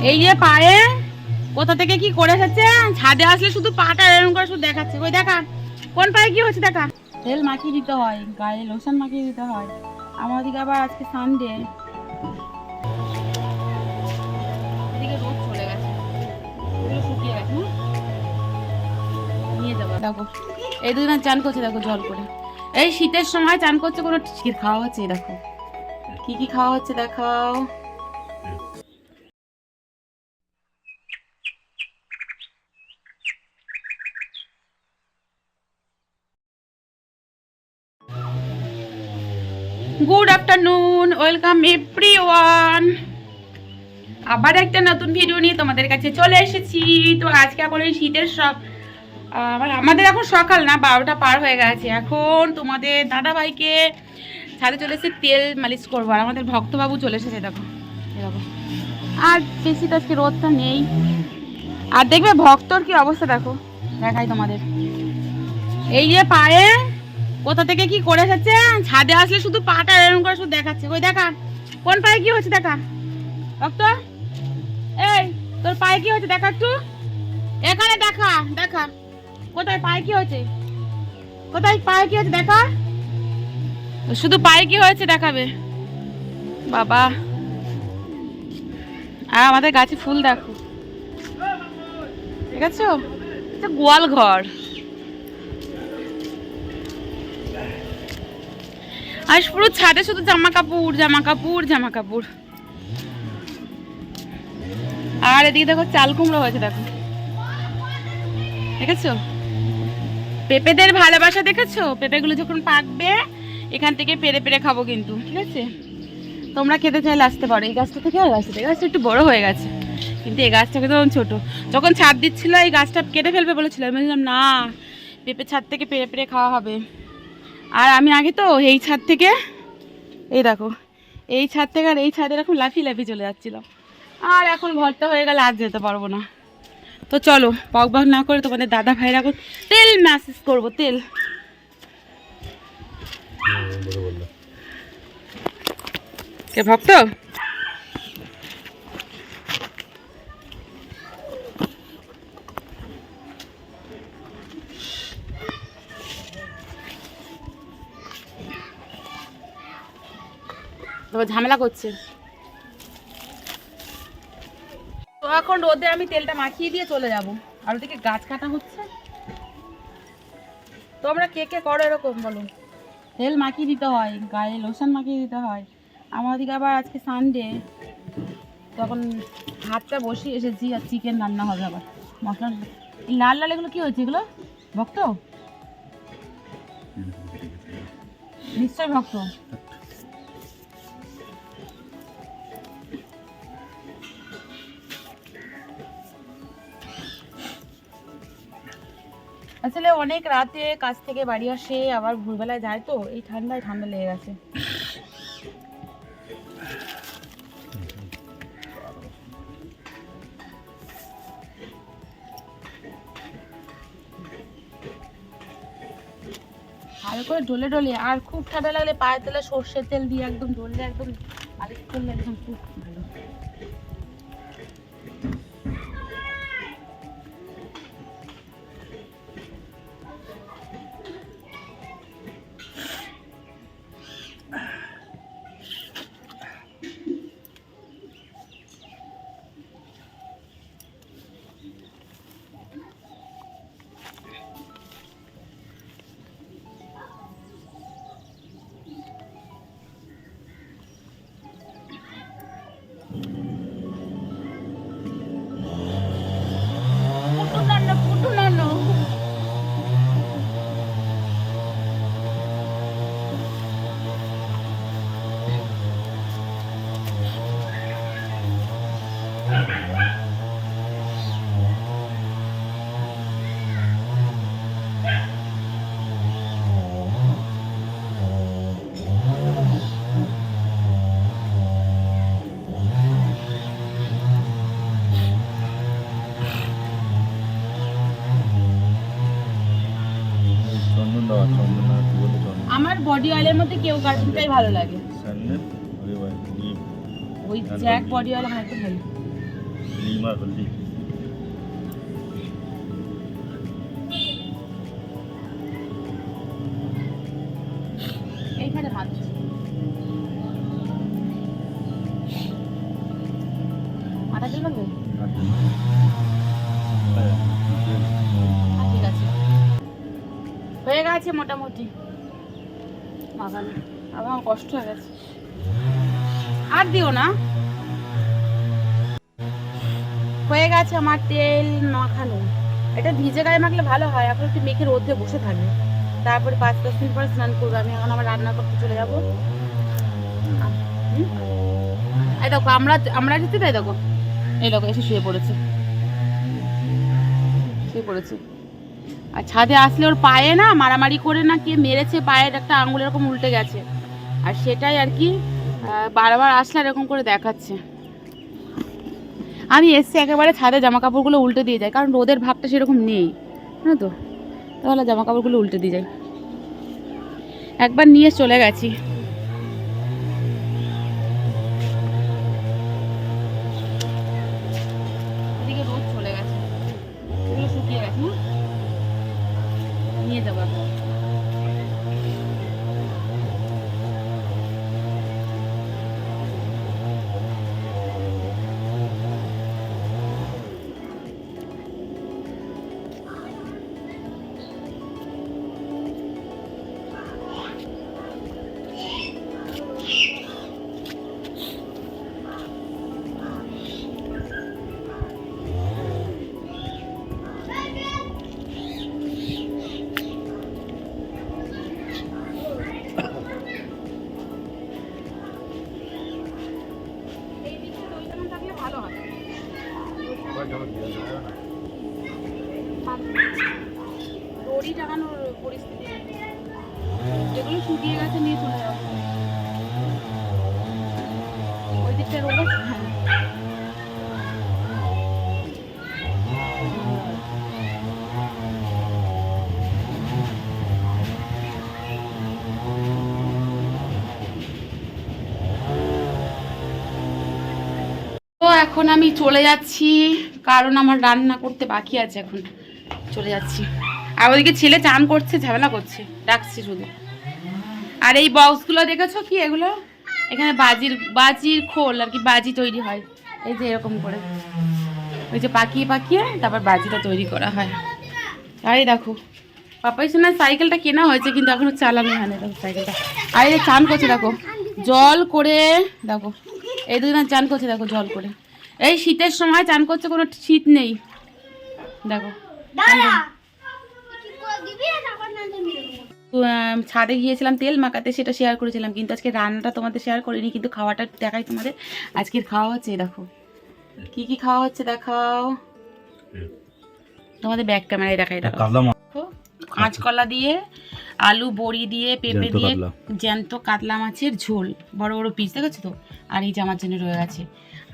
এই যে পায়ে কোথা থেকে কি করে এসেছে, ছাদে আসলে শুধু পাটা এরকম করে শুধু দেখাচ্ছে। ওই দেখা কোন পায়ে কি হচ্ছে দেখা। তেল মাখিয়ে দিতে হয়, গায়ে লোশন মাখিয়ে দিতে হয়। আমাদের আবার আজকে সানডে, এদিকে রোদ চলে গেছে, এগুলো শুকিয়ে গেছে। নিয়ে যাবো। দেখো এই দুদিন চান করছে, দেখো জল করে। এই শীতের সময় চান করছে, কোনো টিকিট খাওয়া হচ্ছে। দেখো কি কি খাওয়া হচ্ছে দেখাও। Good afternoon, welcome everyone. আবার একটা নতুন ভিডিও নিয়ে তোমাদের কাছে চলে এসেছি। তো আজকে এখন এই শীতের সব আমাদের এখন সকাল না, 12টা পার হয়ে গেছে। এখন তোমাদের দাদা ভাইকে ছাদে চলে এসে তেল মালিশ করবো। আর আমাদের ভক্তবাবু চলে এসেছে, দেখো দেখো। আর বেশি তো আজকে রোদটা নেই। আর দেখবে ভক্তর কি অবস্থা, দেখো দেখাই তোমাদের। এই যে পায়ে কোথা থেকে কি করে এসেছে, ছাদে আসলে শুধু পাটা এরকম করে শুধু দেখাচ্ছে। ওই দেখা কোন পায়ে কি হচ্ছে দেখা। ভক্ত, এই তোর পায়ে কি হচ্ছে দেখা একটু, এখানে দেখা দেখা। কোথায় পায়ে কি হয়েছে, কোথায় পায়ে কি হচ্ছে দেখা, শুধু পায়ে কি হয়েছে দেখাবে বাবা। আর আমাদের গাছে ফুল দেখো, ঠিক আছে। এটা গোয়াল ঘর। আর পুরো ছাদে শুধু জামা কাপড় জামা কাপড় জামা কাপড়। আর এদিকে দেখো চাল কুমড়ো হয়েছে, দেখো দেখেছো। পেঁপেদের ভালোবাসা দেখেছো। পেঁপেগুলো যখন পাকবে এখান থেকে পেরে পেরে খাবো কিন্তু, ঠিক আছে। তোমরা খেতে চাইলে আসতে পারো। এই গাছটা থেকে আর গাছটা থেকে, গাছটা একটু বড় হয়ে গেছে, কিন্তু এই গাছটা কিন্তু ছোট। যখন ছাদ দিচ্ছিল এই গাছটা কেটে ফেলবে বলেছিল, আমি বললাম না, পেঁপে ছাদ থেকে পেরে পেরে খাওয়া হবে। আর আমি আগে তো এই ছাদ থেকে, এই দেখো এই ছাদ থেকে আর এই ছাদে এরকম লাফিয়ে লাফিয়ে চলে যাচ্ছিলাম। আর এখন ভর্তা হয়ে গেলে আর যেতে পারবো না। তো চলো বক বক না করে তোমাদের দাদা ভাইয়ের এখন তেল ম্যাসেজ করবো। তেল কে ভক্ত, তোমার ঝামেলা করছে। তো এখন রোদে আমি তেলটা মাখিয়ে দিয়ে চলে যাব। আর ওদিকে গাছ কাটা হচ্ছে। তোমরা কে কে করো এরকম বলো। তেল মাখিয়ে দিতে হয়, গায়ে লোশন মাখিয়ে দিতে হয়। আমাদেরকে আবার আজকে সানডে, তখন ভাতটা বসিয়ে এসেছি আর চিকেন রান্না হবে আবার। মশলা লাল লাল এগুলো কি হয়েছে এগুলো, ভক্ত নিশ্চয় ভক্ত। আসলে অনেক রাতে কাজ থেকে বাড়ি আসে, আবার ভোরবেলায় যায়, তো এই ঠান্ডায় ঠান্ডা লেগে গেছে। ভালো করে ডলে ডলে, আর খুব ঠান্ডা লাগলে পায়ের তেলে সর্ষের তেল দিয়ে একদম ডললে, একদম মালিশ করলে একদম খুব ভালো। আমার বডি অয়েলের মধ্যে কেউ গার্ডেনটাই ভালো লাগে। ওই জ্যাক বডি অয়েল আমার একটু ভালো। এইখানে মাছ আটা দিল না ঠিক আছে হয়ে গেছে মোটামুটি মাখানো আবার আমার কষ্ট হয়ে গেছে আর দিও না হয়ে গেছে আমার তেল মাখানো এটা ভিজে গায়ে মাখলে ভালো হয় এখন একটু মেখে রোদে বসে থাকবে তারপরে 5-10 মিনিট পরে স্নান করবো আমি এখন আমার রান্না করতে চলে যাবো এই দেখো আমরা যেতে তাই দেখো এই দেখো এসে শুয়ে পড়েছে আর ছাদে আসলে ওর পায়ে না মারামারি করে না কে মেরেছে পায়ের একটা আঙুল এরকম উল্টে গেছে আর সেটাই আর কি বারবার আসলে এরকম করে দেখাচ্ছে আমি এসছি একেবারে ছাদে জামা কাপড়গুলো উল্টে দিয়ে যাই কারণ রোদের ভাবটা সেরকম নেই না তো তাহলে জামা কাপড়গুলো উল্টে দিয়ে যাই একবার নিয়ে চলে গেছি এদিকে রোদ চলে গেছে এগুলো শুকিয়ে গেছে না নিয়ে যাবো দড়ি টাঙানোর পরিস্থিতি যেগুলো শুকিয়ে গেছে নিয়ে চলে যাবো ওই দিকটা রোদ তো এখন আমি চলে যাচ্ছি কারণ আমার রান্না করতে বাকি আছে এখন চলে যাচ্ছি আর ওইদিকে ছেলে চান করছে ঝামেলা করছে ডাকছে শুধু আর এই বক্সগুলো দেখেছো কি এগুলো এখানে বাজির খোল আর কি বাজি তৈরি হয় এই যে এরকম করে ওই যে পাকিয়ে তারপর বাজিটা তৈরি করা হয় আর এই দেখো পাপাই শোনা সাইকেলটা কেনা হয়েছে কিন্তু এখনো চালানো হয় না দেখো সাইকেলটা আর এই চান করছে দেখো জল করে দেখো এই দুদিন চান করছে দেখো জল করে এই শীতের সময় চান করছে কোনো শীত নেই দেখো ছাদে গিয়েছিলাম তেল মাখাতে সেটা শেয়ার করেছিলাম কিন্তু আজকে রান্নাটা তোমাদের শেয়ার করিনি কিন্তু খাওয়াটা দেখাই তোমাদের আজকের খাওয়া হচ্ছে দেখো কি কি খাওয়া হচ্ছে দেখাও তোমাদের ব্যাক ক্যামেরায় দেখাই দেখো কাঁচকলা দিয়ে আলু বড়ি দিয়ে পেঁপে দিয়ে জ্যান্ত কাতলা মাছের ঝোল বড় বড় পিস দেখেছো তো আর এই যে আমার জন্য রয়ে গেছে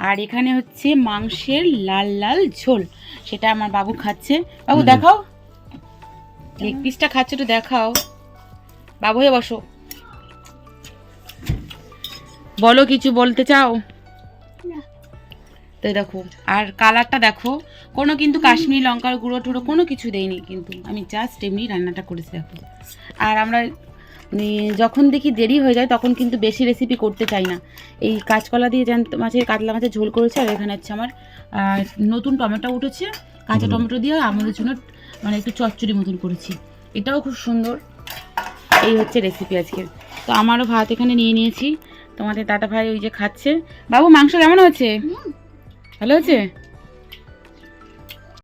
আর এখানে হচ্ছে মাংসের লাল লাল ঝোল সেটা আমার বাবু খাচ্ছে বাবু দেখাও লেগ পিসটা খাচ্ছে একটু দেখাও বাবু হয়ে বসো বলো কিছু বলতে চাও তো দেখো আর কালারটা দেখো কোনো কিন্তু কাশ্মীরি লঙ্কার গুঁড়ো টুড়ো কোনো কিছু দেয়নি কিন্তু আমি জাস্ট এমনি রান্নাটা করেছি দেখো আর আমরা যখন দেখি দেরি হয়ে যায় তখন কিন্তু বেশি রেসিপি করতে চাই না এই কাঁচকলা দিয়ে জ্যান্ত মাছের কাতলা মাছের ঝোল করেছে আর এখানে হচ্ছে আমার নতুন টমেটো উঠেছে কাঁচা টমেটো দিয়ে আমাদের জন্য মানে একটু চচ্চড়ি মতন করেছি এটাও খুব সুন্দর এই হচ্ছে রেসিপি আজকের তো আমারও ভাত এখানে নিয়ে নিয়েছি তোমাদের দাদা ভাই ওই যে খাচ্ছে বাবু মাংস কেমন হয়েছে ভালো হয়েছে